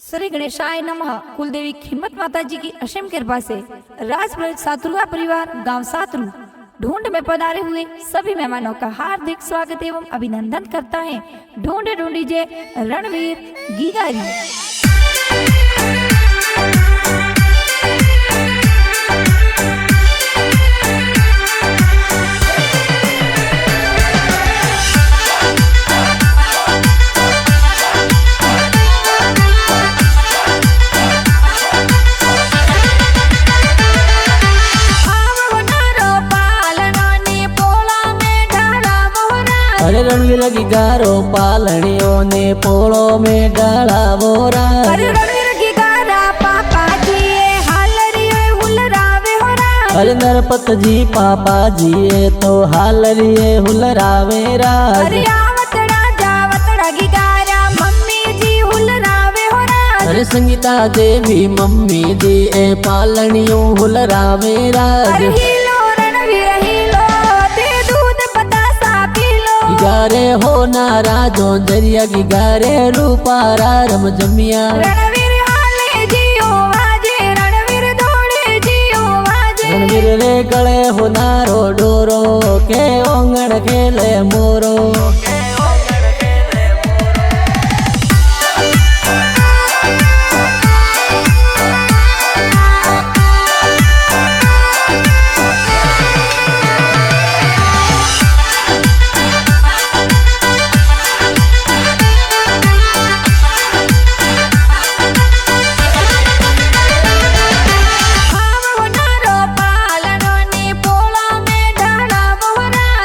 श्री गणेशाय नमः। कुलदेवी खिम्मत माता जी की असीम कृपा से राजपुरोहित सातुरुआ परिवार गांव सातरू ढूंढ में पधारे हुए सभी मेहमानों का हार्दिक स्वागत एवं अभिनंदन करता है। ढूंढे ढूंढीजे रणवीर गीगारी। अरे रणवीर की गारो पालनियों ने पोड़ो में डाला बोरा। अरे रणवीर की गारा पापा जी हालरिए हुलरावे होरा। अरे नरपत जी पापा जी तो हालरिए हुलरावे राज। अरे आवतड़ा जावतड़ा की गारा मम्मी जी हुलरावे होरा। अरे संगीता देवी मम्मी दी ए पालनियों हुलरावे राज। गारे हो नारा जो जरिया की गारे रूपारा रम जमिया। रणवीर हाले जियो वाजे रणवीर दौड़े जियो वाजे। रणवीर रे गले हो नारो डोरो के ओंगण खेले मोरो।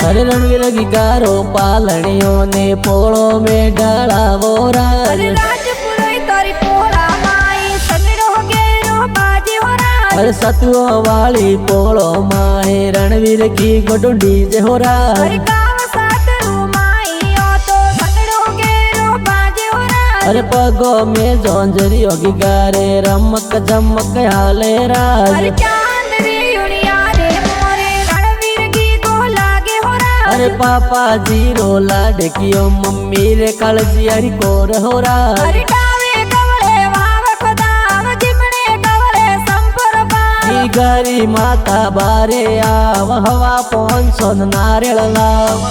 अरे रणवीर की गारो पालनियों ने पोड़ो में डाला बोरा। अरे राजपुरोहित तोरी पोड़ा माई सगड़ो गेरो बाजे होरा। अरे सतुओ वाली पोड़ो माए रणवीर की गोडुंडी जे होरा। अरे गाँव सातरू माई ओ तो सगड़ो गेरो बाजे होरा। अरे पगो में जोंजरियों की गारे रमक जमक हाले राज। अरे अरे पापा जी रो लाडकियो मम्मी रे कालजियारी कोर होरा। अरे डावे कवले वाव खदाव जिमणे कवले संपर बा। गारी माता बारे आव हवा पौन सोन नारियल लाव।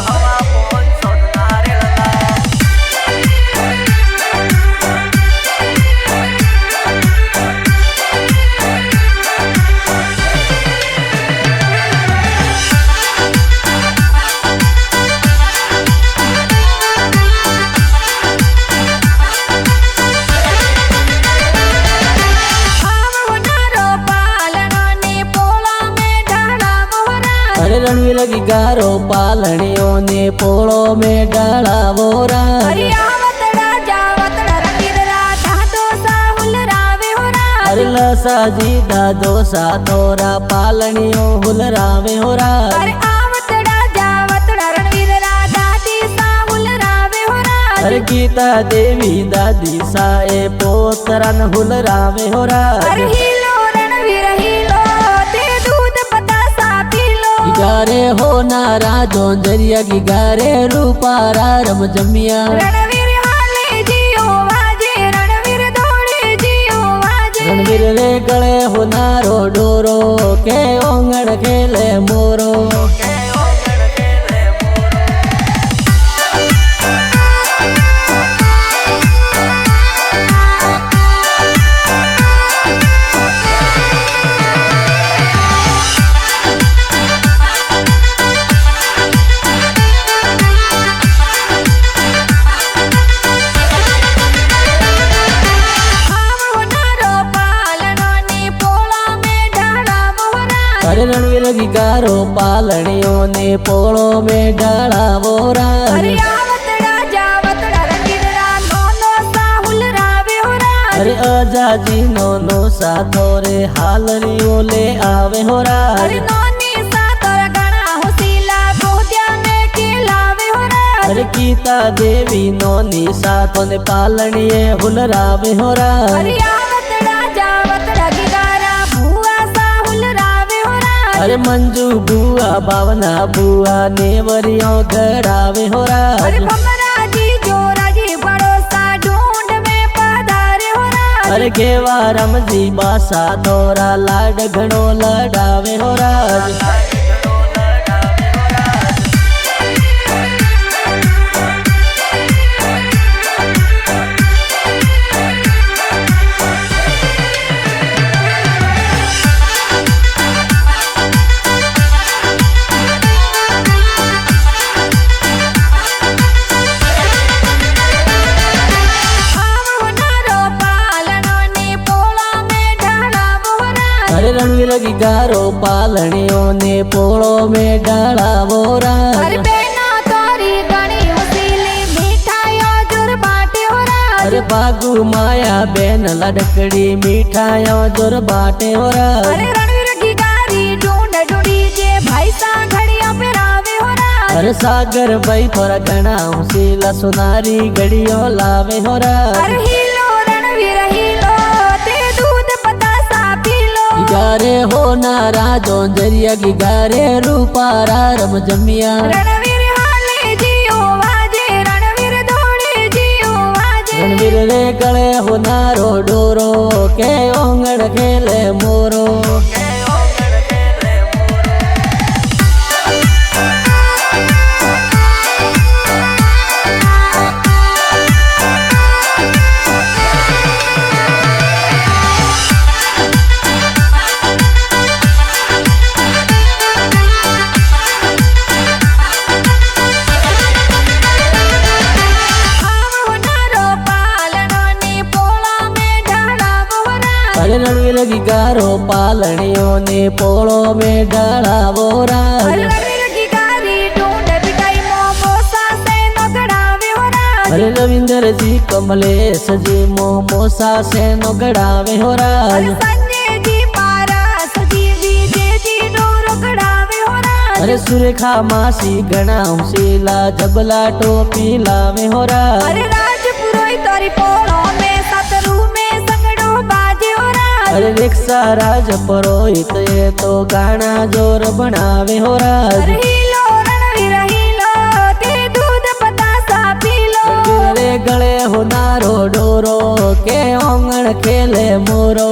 अरे रणवीर की गारो पालनियों ने पोड़ो में डाला बोरा। अरे आवतड़ा जावतड़ा रणवीर राधा दोसा हुलरावे होरा। अरे लसा जी दादो सा तोरा पालनियों हुलरावे होरा। अरे आवतड़ा जावतड़ा रणवीर राधा दिसा हुलरावे होरा। अरे गीता देवी दादी सा ए पोतरन हुलरावे होरा। अरे हिलो रणवीर हिलो दे दूध बतासा पीलो। गारे हो नारा जो जरिया की गारे रूपारा रम जमिया। रणवीर हाले जियो वाजे रणवीर दौड़े जियो वाजे। रणवीर रे गले हो नारो डोरो के ओंगण खेले मोरो। अरे रणवीर की गारो पालनियों ने पोड़ो में डाला बोरा। अरे आवतड़ा जावतड़ा रणवीर नो सा हुलरावे होरा। अरे आजा जी नो सा तोरे हालरियों ले आवे होरा। अरे नोनी सा तोरा गणा हुसीला गोदिया में खिलावे होरा। अरे गीता देवी नोनी सा तोने पालनिये हुलरावे होरा। अरे आवतड़ा जावतड़ा की गारा भुआ सा हुलरावे होरा। अरे मंजू बुआ बावना बुआ नेवरियों गड़ावे होरा। अरे भमरा जी जोरा जी बड़ो सा ढूंढ में पधारे होरा। अरे केवा रमजी बासा तोरा लाड घणो लडावे हो राज। अरे रणवीर की गारो पालणियों ने पोळो में डाळावो राज। अरे बेना तारी गणी उसीली मिठाइयों जुर बाटे हो राज। अरे बागु माया बेन लडकड़ी मिठाइयों जुर बाटे हो राज। अरे रणवीर की गारी ढूंढ ढूंढी जे भाई सा घड़ियों पे रावे हो राज। अरे सागर भाई पर घना उसीला सुनारी घड़ियों लावे हो राज। अरे हीलो रणवीर हीलो ते दूध बतासा पी लो। गारे हो नारा जोंजरिया की गारे रूपारा रम जमिया। रणवीर हाले जियो वाजे रणवीर दौड़े जियो वाजे। रणवीर रे गले हो नारो डोरो के ओंगड़ खेले मोरो। अरे रणवीर की गारो पालणियों ने पोळो में डाळावो राज। अरे रणवीर की गारी ढूंढ बिटाई मोमोसा से नगड़ावे हो राज। अरे रविंद्र जी कमलेश जी मोमोसा से नगड़ावे हो राज। अरे संजय जी पारस जी विजय जी डोरो गड़ावे हो राज। अरे सुरेखा मासी घना उसीला जबला टोपी लावे हो राज। अरे राज पुरोहित तारी पोळो में सतरू में संगड़ो बाजे हो राज। अरे रिक्शा राज पुरोहित ये तो गाना जोर बनावे हो राज। अरे हीलो रणवीर हीलो ते दूध बतासा पी लो। रे गले हो नारो डोरो के ओंगण खेले मोरो।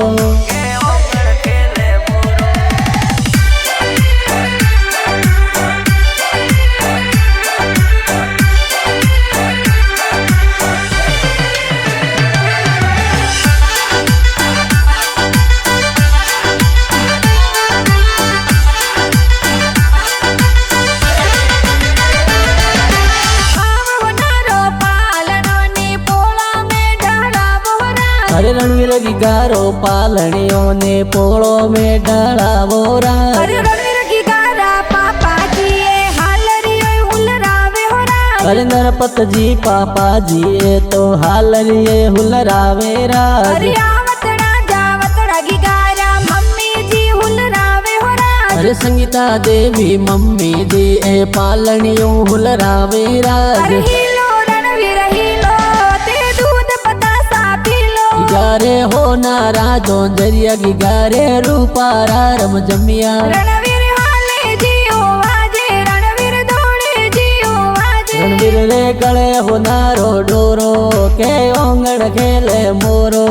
अरे रणवीर की गारो पालणियों ने पोळो में डाळावो राज। अरे रणवीर की गारा पापा जी ये हालरियो हुलरावे हो राज। अरे नरपत जी पापा जी ये तो हालरिये हुलरावे राज। अरे आवतड़ा जावतड़ा की गारा मम्मी जी हुलरावे हो राज। अरे संगीता देवी मम्मी जी ए पालणियों हुलरावे राज। अरे हीलो रणवीर हीलो ते दूध बतासा पी लो। गारे हो नारा जोंजरिया की गारे रूपारा रम जमिया। रणवीर हाले जियो वाजे रणवीर दौड़े जियो वाजे। रणवीर रे गले हो नारो डोरो के ओंगड़ खेले मोरो।